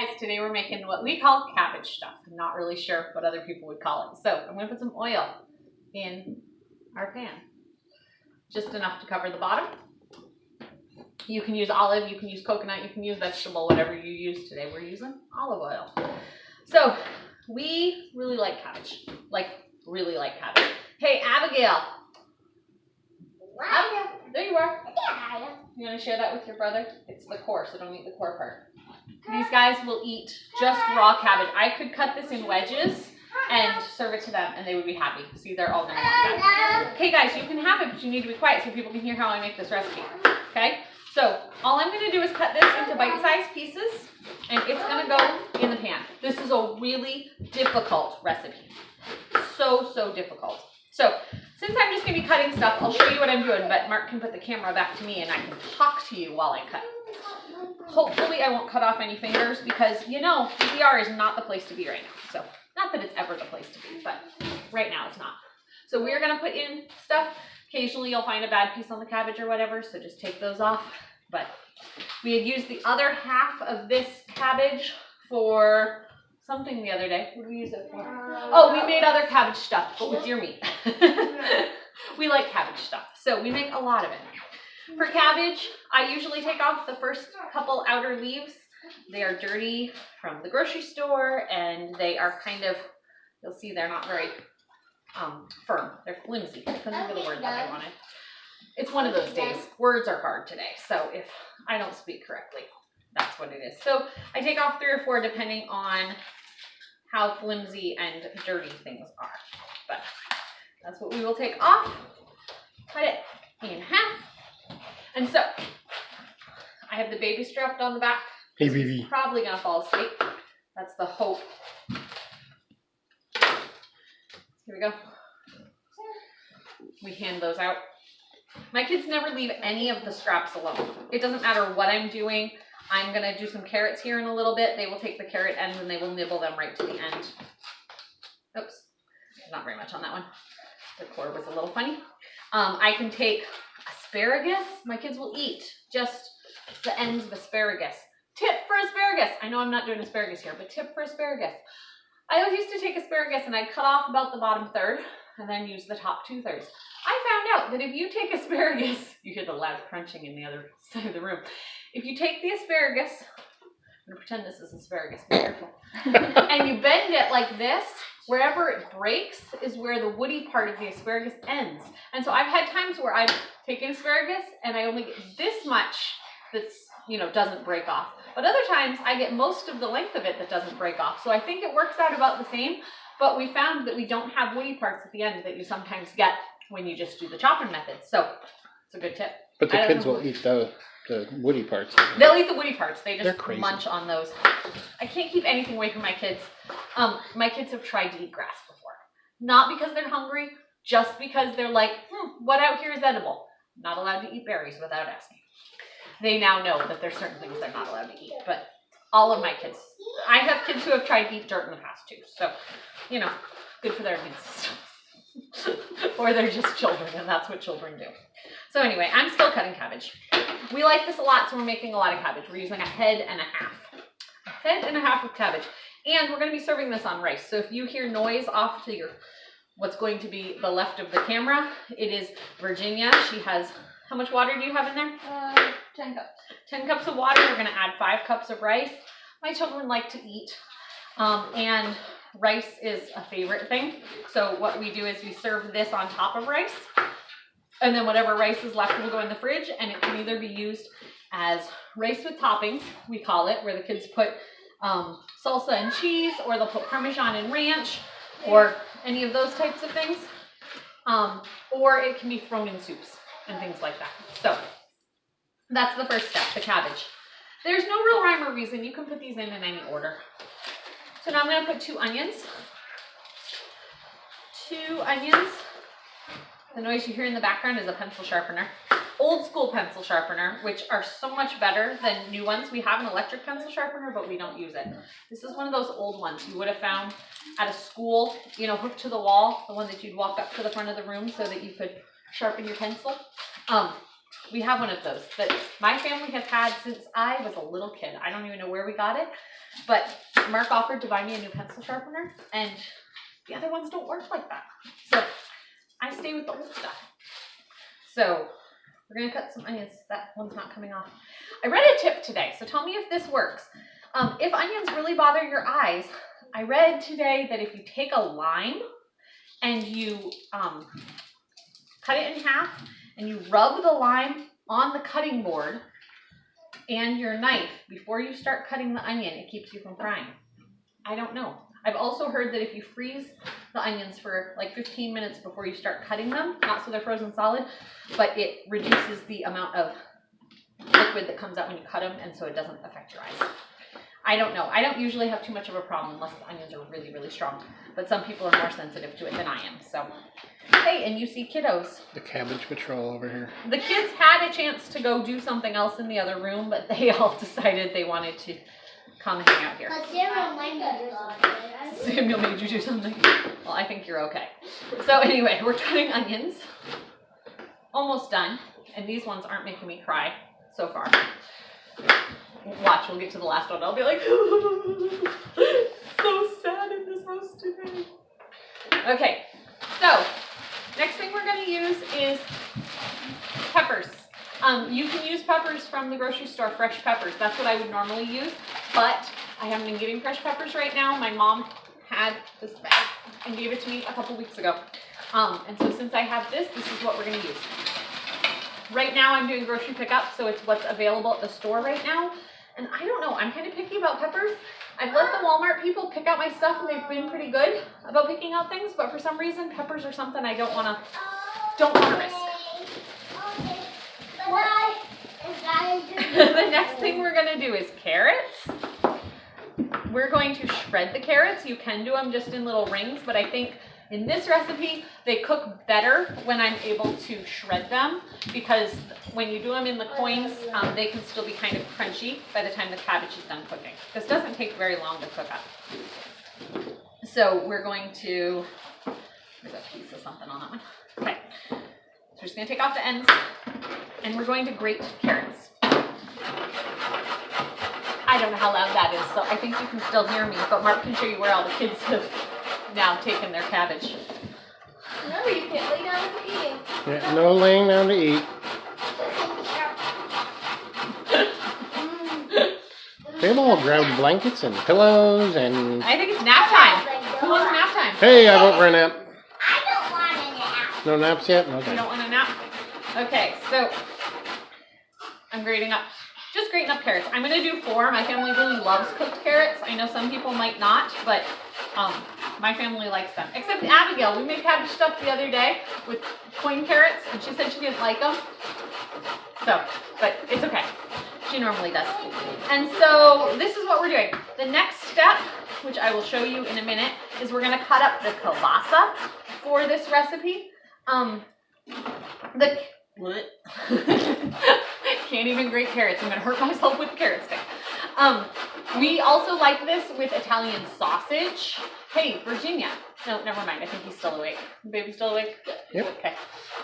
guys, today we're making what we call cabbage stuff. I'm not really sure what other people would call it. So I'm going to put some oil in our pan. Just enough to cover the bottom. You can use olive, you can use coconut, you can use vegetable, whatever you use today. We're using olive oil. So we really like cabbage. Really like cabbage. Hey, Abigail. Abigail, there you are. You want to share that with your brother? It's the core, so don't eat the core part. These guys will eat just raw cabbage. I could cut this in wedges and serve it to them, and they would be happy. See, they're all going to want that. Okay, guys, you can have it, but you need to be quiet so people can hear how I make this recipe. Okay? So all I'm going to do is cut this into bite-sized pieces, and it's going to go in the pan. This is a really difficult recipe. So difficult. So since I'm just going to be cutting stuff, I'll show you what I'm doing, but Mark can put the camera back to me and I can talk to you while I cut. Hopefully I won't cut off any fingers because, you know, PCR is not the place to be right now. So not that it's ever the place to be, but right now it's not. So we're going to put in stuff. Occasionally you'll find a bad piece on the cabbage or whatever, so just take those off. But we had used the other half of this cabbage for something the other day. What did we use it for? Oh, we made other cabbage stuff, but with deer meat. We like cabbage stuff, so we make a lot of it. For cabbage, I usually take off the first couple outer leaves. They are dirty from the grocery store, and they are kind of, you'll see they're not very firm. They're flimsy. I couldn't think of the word that I wanted. It's one of those days. Words are hard today, so if I don't speak correctly, that's what it is. So I take off 3 or 4 depending on how flimsy and dirty things are. But that's what we will take off. Cut it in half. And so I have the baby strapped on the back. Hey, baby. He's probably going to fall asleep. That's the hope. Here we go. We hand those out. My kids never leave any of the scraps alone. It doesn't matter what I'm doing. I'm going to do some carrots here in a little bit. They will take the carrot ends and they will nibble them right to the end. Oops, not very much on that one. The core was a little funny. I can take asparagus. My kids will eat just the ends of asparagus. Tip for asparagus. I know I'm not doing asparagus here, but tip for asparagus. I always used to take asparagus and I'd cut off about the bottom third and then use the top 2/3. I found out that if you take asparagus, you hear the loud crunching in the other side of the room. If you take the asparagus, I'm going to pretend this is asparagus, be careful, and you bend it like this, wherever it breaks is where the woody part of the asparagus ends. And so I've had times where I've taken asparagus and I only get this much that's, you know, doesn't break off. But other times I get most of the length of it that doesn't break off. So I think it works out about the same, but we found that we don't have woody parts at the end that you sometimes get when you just do the chopping method. So it's a good tip. But the kids will eat the woody parts. They'll eat the woody parts. They just crazy. Munch on those. I can't keep anything away from my kids. My kids have tried to eat grass before. Not because they're hungry, just because they're like, what out here is edible? Not allowed to eat berries without asking. They now know that there's certain things they're not allowed to eat. But all of my kids, I have kids who have tried to eat dirt in the past too. So, you know, good for their immune system. Or they're just children, and that's what children do. So anyway, I'm still cutting cabbage. We like this a lot, so we're making a lot of cabbage. We're using a head and a half. A head and a half of cabbage. And we're going to be serving this on rice. So if you hear noise off to your what's going to be the left of the camera, it is Virginia. She has, how much water do you have in there? 10 cups. 10 cups of water. We're going to add 5 cups of rice. My children like to eat. And rice is a favorite thing. So what we do is we serve this on top of rice. And then whatever rice is left will go in the fridge, and it can either be used as rice with toppings, we call it, where the kids put salsa and cheese, or they'll put Parmesan and ranch, or any of those types of things. Or it can be thrown in soups and things like that. So that's the first step, the cabbage. There's no real rhyme or reason. You can put these in any order. So now I'm going to put 2 onions. 2 onions. The noise you hear in the background is a pencil sharpener. Old school pencil sharpener, which are so much better than new ones. We have an electric pencil sharpener, but we don't use it. This is one of those old ones you would have found at a school, you know, hooked to the wall, the one that you'd walk up to the front of the room so that you could sharpen your pencil. We have one of those that my family has had since I was a little kid. I don't even know where we got it, but Mark offered to buy me a new pencil sharpener, and the other ones don't work like that. So I stay with the old stuff. So we're gonna cut some onions. That one's not coming off. I read a tip today, so tell me if this works. If onions really bother your eyes, I read today that if you take a lime and you cut it in half and you rub the lime on the cutting board and your knife before you start cutting the onion, it keeps you from frying. I don't know. I've also heard that if you freeze the onions for like 15 minutes before you start cutting them, not so they're frozen solid, but it reduces the amount of liquid that comes out when you cut them, and so it doesn't affect your eyes. I don't know. I don't usually have too much of a problem unless the onions are really, really strong, but some people are more sensitive to it than I am. So, hey, and you see kiddos. The Cabbage Patrol over here. The kids had a chance to go do something else in the other room, but they all decided they wanted to come hang out here. Samuel made you do something. Well, I think you're okay. So anyway, we're cutting onions. Almost done. And these ones aren't making me cry so far. Watch, we'll get to the last one. I'll be like, so sad in this roast today. Okay, so next thing we're going to use is peppers. You can use peppers from the grocery store, fresh peppers. That's what I would normally use, but I haven't been getting fresh peppers right now. My mom had this bag and gave it to me a couple weeks ago. And so since I have this is what we're going to use. Right now I'm doing grocery pickup, so it's what's available at the store right now. And I don't know, I'm kind of picky about peppers. I've let the Walmart people pick out my stuff, and they've been pretty good about picking out things, but for some reason, peppers are something I don't want to risk. The next thing we're going to do is carrots. We're going to shred the carrots. You can do them just in little rings, but I think in this recipe, they cook better when I'm able to shred them, because when you do them in the coins, they can still be kind of crunchy by the time the cabbage is done cooking. This doesn't take very long to cook up. So we're going to, there's a piece of something on that one. Okay, so we're just going to take off the ends, and we're going to grate carrots. I don't know how loud that is, so I think you can still hear me, but Mark can show you where all the kids have now taken their cabbage. Remember, you can't lay down for eating. Yeah, no laying down to eat. They've all grabbed blankets and pillows and... I think it's nap time. Who wants nap time? Hey, I vote for a nap. I don't want a nap. No naps yet? Okay. You don't want a nap? Okay, so I'm grating up. Just grating up carrots. I'm going to do 4. My family really loves cooked carrots. I know some people might not, but my family likes them. Except Abigail. We made cabbage stuff the other day with coin carrots, and she said she didn't like them. So, but it's okay. She normally does. And so this is what we're doing. The next step, which I will show you in a minute, is we're going to cut up the kielbasa for this recipe. Can't even grate carrots. I'm going to hurt myself with the carrot stick. We also like this with Italian sausage. Hey, Virginia. No, never mind. I think he's still awake. Baby still awake? Yep. Okay.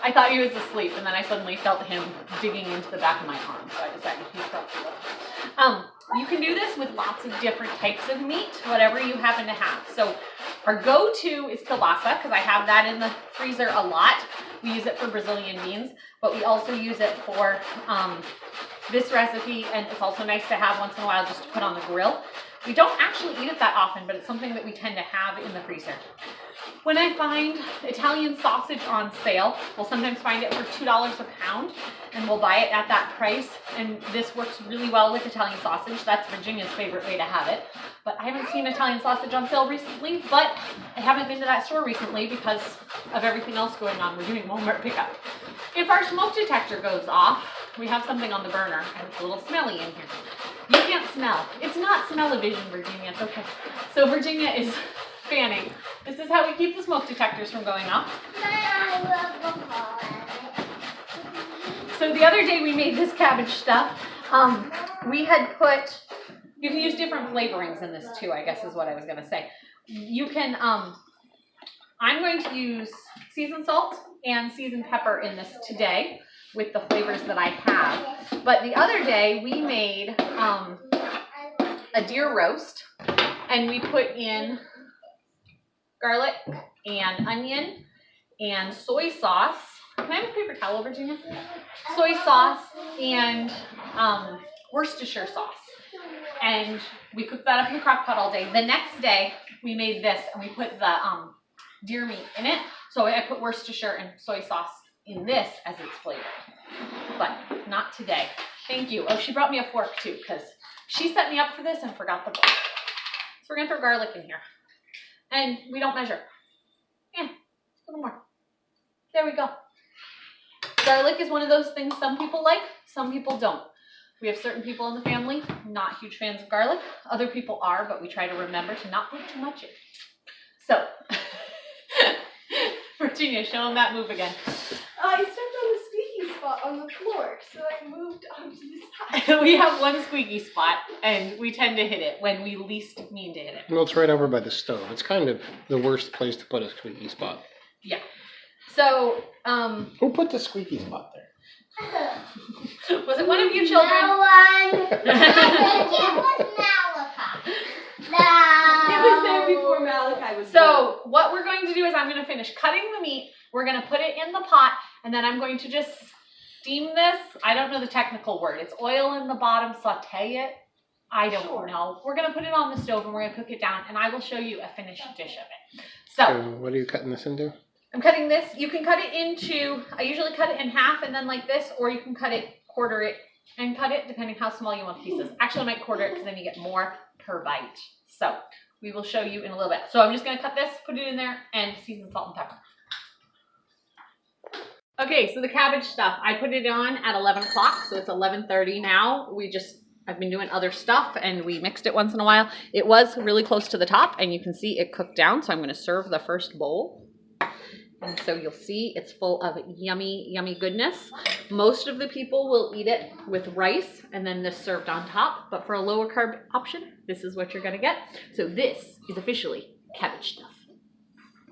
I thought he was asleep, and then I suddenly felt him digging into the back of my arm, so I decided he felt asleep. You can do this with lots of different types of meat, whatever you happen to have. So our go-to is kielbasa, because I have that in the freezer a lot. We use it for Brazilian beans, but we also use it for this recipe, and it's also nice to have once in a while just to put on the grill. We don't actually eat it that often, but it's something that we tend to have in the freezer. When I find Italian sausage on sale, we'll sometimes find it for $2 a pound, and we'll buy it at that price. And this works really well with Italian sausage. That's Virginia's favorite way to have it. But I haven't seen Italian sausage on sale recently, but I haven't been to that store recently because of everything else going on. We're doing Walmart pickup. If our smoke detector goes off, we have something on the burner, and it's a little smelly in here. You can't smell. It's not smell-o-vision, Virginia. It's okay. So Virginia is fanning. This is how we keep the smoke detectors from going off. So the other day we made this cabbage stuff. We had put, you can use different flavorings in this too, I guess is what I was going to say. You can, I'm going to use seasoned salt and seasoned pepper in this today. with the flavors that I have. But the other day we made a deer roast, and we put in garlic and onion and soy sauce. Can I have a paper towel, Virginia? Soy sauce and Worcestershire sauce. And we cooked that up in the crock pot all day. The next day, we made this, and we put the deer meat in it. So I put Worcestershire and soy sauce in this as its flavor. But not today. Thank you. Oh, she brought me a fork too, because she set me up for this and forgot the bowl. So we're going to throw garlic in here. And we don't measure. Yeah, a little more. There we go. Garlic is one of those things some people like, some people don't. We have certain people in the family not huge fans of garlic. Other people are, but we try to remember to not put too much in. So, Virginia, show them that move again. I stepped on the squeaky spot on the floor, so I moved onto the side. We have one squeaky spot, and we tend to hit it when we least mean to hit it. Well, it's right over by the stove. It's kind of the worst place to put a squeaky spot. Yeah. So, Who put the squeaky spot there? was it one of you children? No one. I think it was Malachi. No. It was there before Malachi was born. So what we're going to do is I'm going to finish cutting the meat. We're going to put it in the pot, and then I'm going to just steam this. I don't know the technical word. It's oil in the bottom, saute it. I don't know. We're going to put it on the stove, and we're going to cook it down, and I will show you a finished dish of it. So What are you cutting this into? I'm cutting this. You can cut it into, I usually cut it in half and then like this, or you can cut it, quarter it, and cut it depending how small you want the pieces. Actually, I might quarter it because then you get more per bite. So we will show you in a little bit. So I'm just going to cut this, put it in there, and season salt and pepper. Okay, so the cabbage stuff, I put it on at 11 o'clock, so it's 11:30 now. I've been doing other stuff, and we mixed it once in a while. It was really close to the top, and you can see it cooked down, so I'm going to serve the first bowl. And so you'll see it's full of yummy, yummy goodness. Most of the people will eat it with rice and then this served on top. But for a lower carb option, this is what you're going to get. So this is officially cabbage stuff.